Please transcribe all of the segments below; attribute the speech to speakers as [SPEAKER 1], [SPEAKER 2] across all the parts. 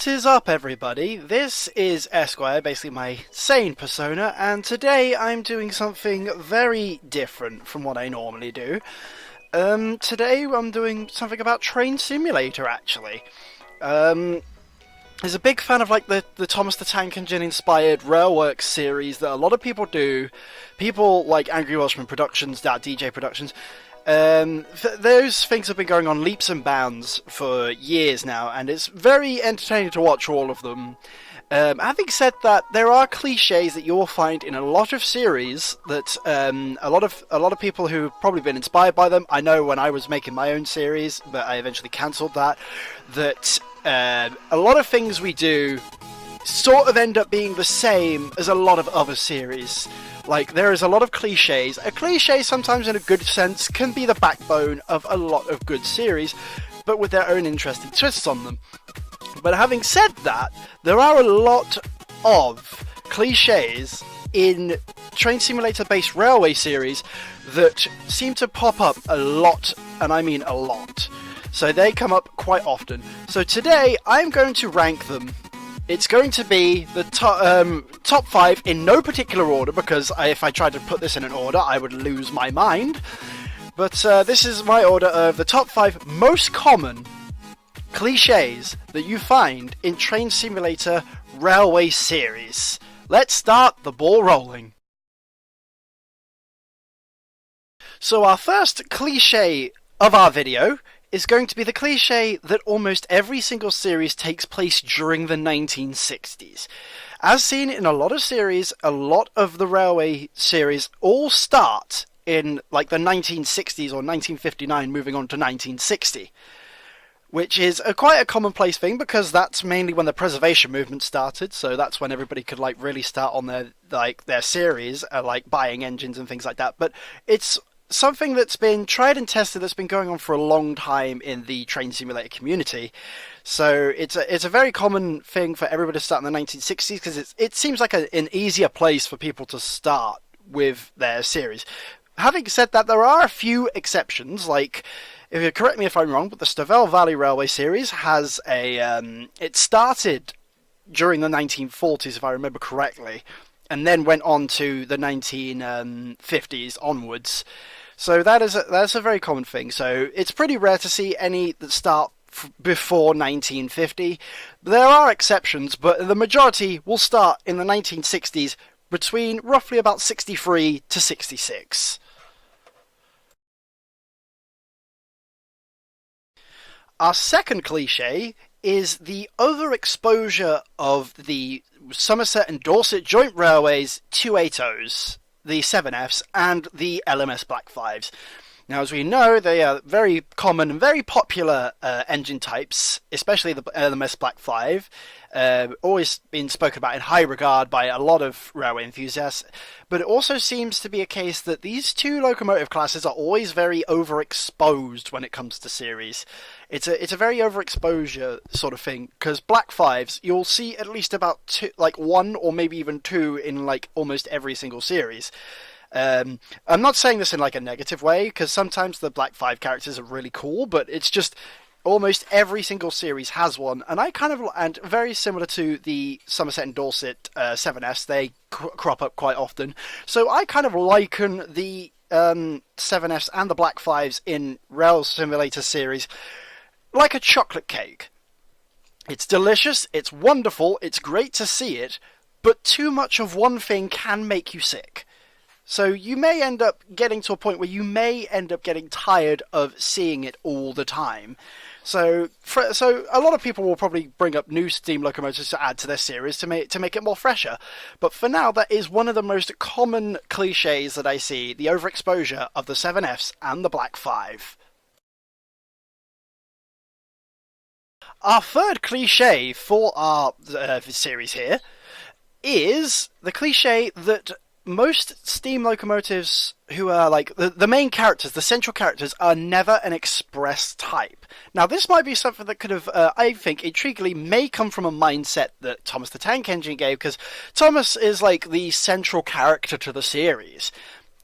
[SPEAKER 1] What is up, everybody? This is Esquire, basically my sane persona, and today I'm doing something very different from what I normally do. Today I'm doing something about Train Simulator, actually. There's a big fan of like the Thomas the Tank Engine inspired Railworks series that a lot of people do. People like Angry Welshman Productions, DJ Productions. Those things have been going on leaps and bounds for years now, and it's very entertaining to watch all of them. Having said that, there are cliches that you'll find in a lot of series that a lot of people who've probably been inspired by them. I know when I was making my own series, but I eventually cancelled that. That a lot of things we do sort of end up being the same as a lot of other series. Like, there is a lot of cliches. A cliche, sometimes in a good sense, can be the backbone of a lot of good series, but with their own interesting twists on them. But having said that, there are a lot of cliches in Train Simulator-based railway series that seem to pop up a lot, and I mean a lot. So they come up quite often. So today, I'm going to rank them. It's going to be the top 5 in no particular order, because if I tried to put this in an order, I would lose my mind. But this is my order of the top 5 most common cliches that you find in Train Simulator Railway series. Let's start the ball rolling. So our first cliche of our video is going to be the cliche that almost every single series takes place during the 1960s. As seen in a lot of series, a lot of the railway series all start in like the 1960s or 1959 moving on to 1960. Which is quite a commonplace thing because that's mainly when the preservation movement started, so that's when everybody could like really start on their series, like buying engines and things like that. But it's something that's been tried and tested, that's been going on for a long time in the Train Simulator community. So it's a very common thing for everybody to start in the 1960s because it seems like an easier place for people to start with their series. Having said that, there are a few exceptions, like, if you correct me if I'm wrong, but the Stavell Valley Railway series has it started during the 1940s, if I remember correctly, and then went on to the 1950s onwards. So that's a very common thing. So it's pretty rare to see any that start before 1950. There are exceptions, but the majority will start in the 1960s between roughly about 63 to 66. Our second cliche is the overexposure of the Somerset and Dorset Joint Railways 280s, the 7Fs, and the LMS Black 5s. Now, as we know, they are very common and very popular engine types, especially the LMS Black 5. Always been spoken about in high regard by a lot of railway enthusiasts, but it also seems to be a case that these two locomotive classes are always very overexposed when it comes to series. It's a very overexposure sort of thing, because Black 5s, you'll see at least about two, like one or maybe even two in like almost every single series. I'm not saying this in like a negative way, because sometimes the Black 5 characters are really cool, but it's just almost every single series has one, and very similar to the Somerset and Dorset 7S, they crop up quite often. So I kind of liken the 7S and the Black 5s in Rail Simulator series like a chocolate cake. It's delicious, it's wonderful, it's great to see it, but too much of one thing can make you sick. So you may end up getting to a point where you may end up getting tired of seeing it all the time. So a lot of people will probably bring up new steam locomotives to add to their series to make it more fresher. But for now, that is one of the most common cliches that I see, the overexposure of the 7Fs and the Black 5. Our third cliche for our series here is the cliche that most steam locomotives who are like the main characters, the central characters, are never an express type. Now, this might be something that could have, I think, intriguingly may come from a mindset that Thomas the Tank Engine gave, because Thomas is like the central character to the series.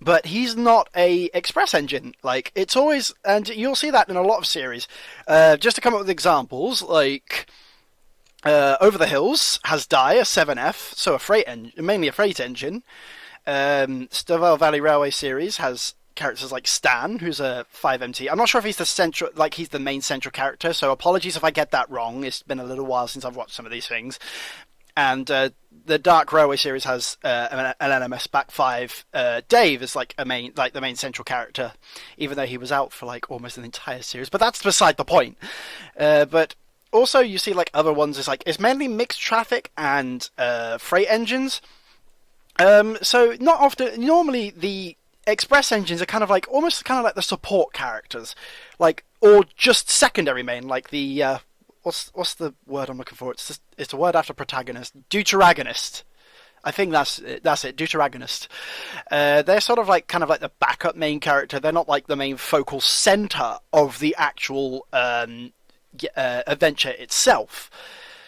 [SPEAKER 1] But he's not a express engine. Like, it's always, and you'll see that in a lot of series. Just to come up with examples, like Over the Hills has Die, a 7F, so mainly a freight engine. Stovall Valley Railway series has characters like Stan, who's a 5MT. I'm not sure if he's he's the main central character, so apologies if I get that wrong. It's been a little while since I've watched some of these things. And the Dark Railway series has an NMS back 5. Dave is like the main central character, even though he was out for like almost an entire series. But that's beside the point. But also you see like other ones. It's mainly mixed traffic and freight engines. So not often. Normally the express engines are almost kind of like the support characters, or just secondary main, like the what's the word I'm looking for? It's a word after protagonist. Deuteragonist. I think that's it. Deuteragonist. They're sort of like the backup main character. They're not like the main focal center of the actual adventure itself.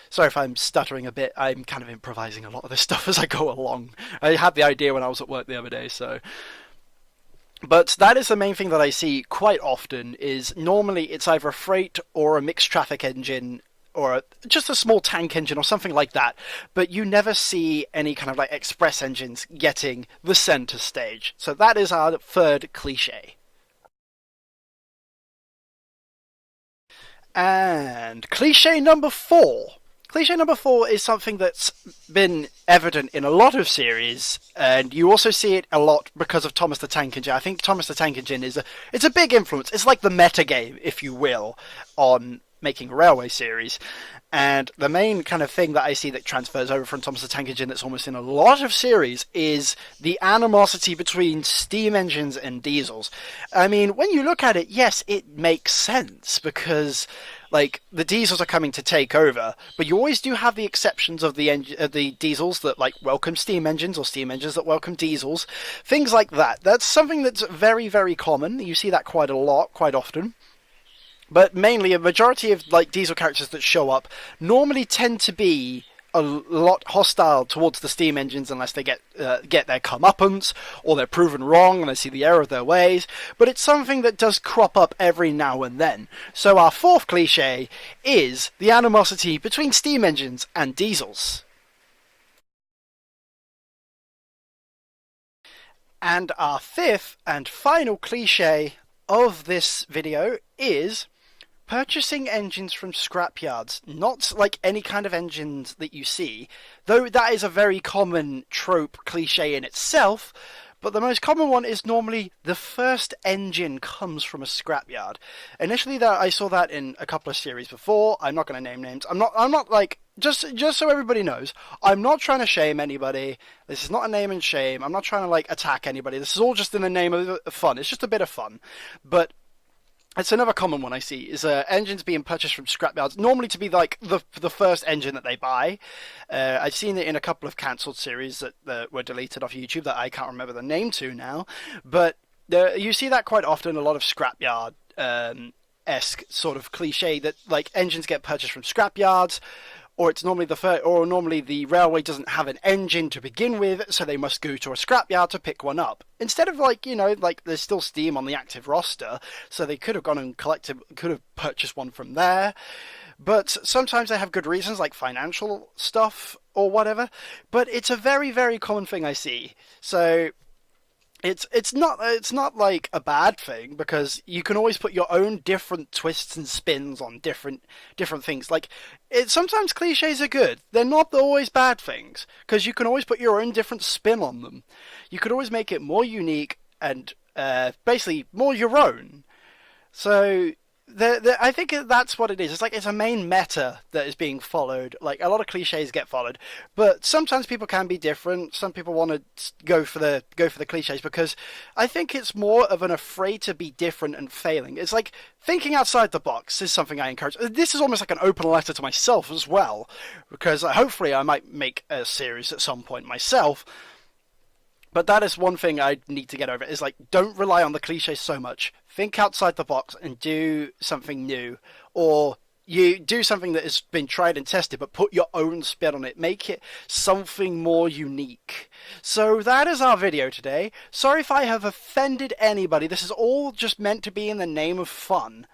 [SPEAKER 1] Sorry if I'm stuttering a bit. I'm kind of improvising a lot of this stuff as I go along. I had the idea when I was at work the other day, so. But that is the main thing that I see quite often, is normally it's either a freight or a mixed traffic engine or just a small tank engine or something like that. But you never see any kind of like express engines getting the center stage. So that is our third cliche. And cliche number 4. Cliche number 4 is something that's been evident in a lot of series, and you also see it a lot because of Thomas the Tank Engine. I think Thomas the Tank Engine it's a big influence. It's like the meta game, if you will, on making a railway series. And the main kind of thing that I see that transfers over from Thomas the Tank Engine that's almost in a lot of series is the animosity between steam engines and diesels. I mean, when you look at it, yes, it makes sense, because like the diesels are coming to take over, but you always do have the exceptions of the diesels that like welcome steam engines, or steam engines that welcome diesels, things like that. That's something that's very, very common. You see that quite a lot, quite often. But mainly, a majority of like diesel characters that show up normally tend to be a lot hostile towards the steam engines unless they get their comeuppance, or they're proven wrong and they see the error of their ways. But it's something that does crop up every now and then. So our fourth cliche is the animosity between steam engines and diesels. And our fifth and final cliche of this video is purchasing engines from scrapyards. Not like any kind of engines that you see, though that is a very common trope cliche in itself, but the most common one is normally the first engine comes from a scrapyard. Initially, I saw that in a couple of series before. I'm not going to name names. I'm not like, just so everybody knows, I'm not trying to shame anybody. This is not a name and shame. I'm not trying to like attack anybody. This is all just in the name of fun. It's just a bit of fun. But it's another common one I see, is engines being purchased from scrapyards, normally to be like the first engine that they buy. I've seen it in a couple of cancelled series that were deleted off YouTube that I can't remember the name to now. But you see that quite often, a lot of scrapyard esque sort of cliche, that like engines get purchased from scrapyards, or it's normally normally the railway doesn't have an engine to begin with, so they must go to a scrapyard to pick one up. Instead of like, like there's still steam on the active roster, so they could have gone and could have purchased one from there. But sometimes they have good reasons, like financial stuff or whatever. But it's a very, very common thing I see. So it's not like a bad thing, because you can always put your own different twists and spins on different things. Like, sometimes cliches are good. They're not always bad things, because you can always put your own different spin on them. You could always make it more unique and basically more your own. So I think that's what it is. It's like it's a main meta that is being followed. Like, a lot of cliches get followed, but sometimes people can be different. Some people want to go for the cliches, because I think it's more of an afraid to be different and failing. It's like thinking outside the box is something I encourage. This is almost like an open letter to myself as well, because hopefully I might make a series at some point myself. But that is one thing I need to get over, is like, don't rely on the cliches so much. Think outside the box and do something new. Or you do something that has been tried and tested, but put your own spin on it. Make it something more unique. So that is our video today. Sorry if I have offended anybody. This is all just meant to be in the name of fun.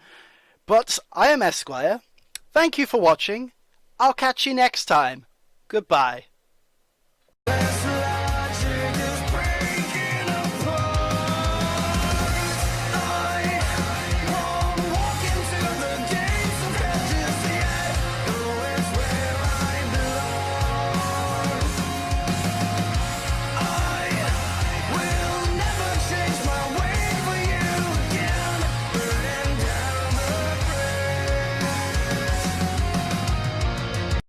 [SPEAKER 1] But I am Esquire. Thank you for watching. I'll catch you next time. Goodbye.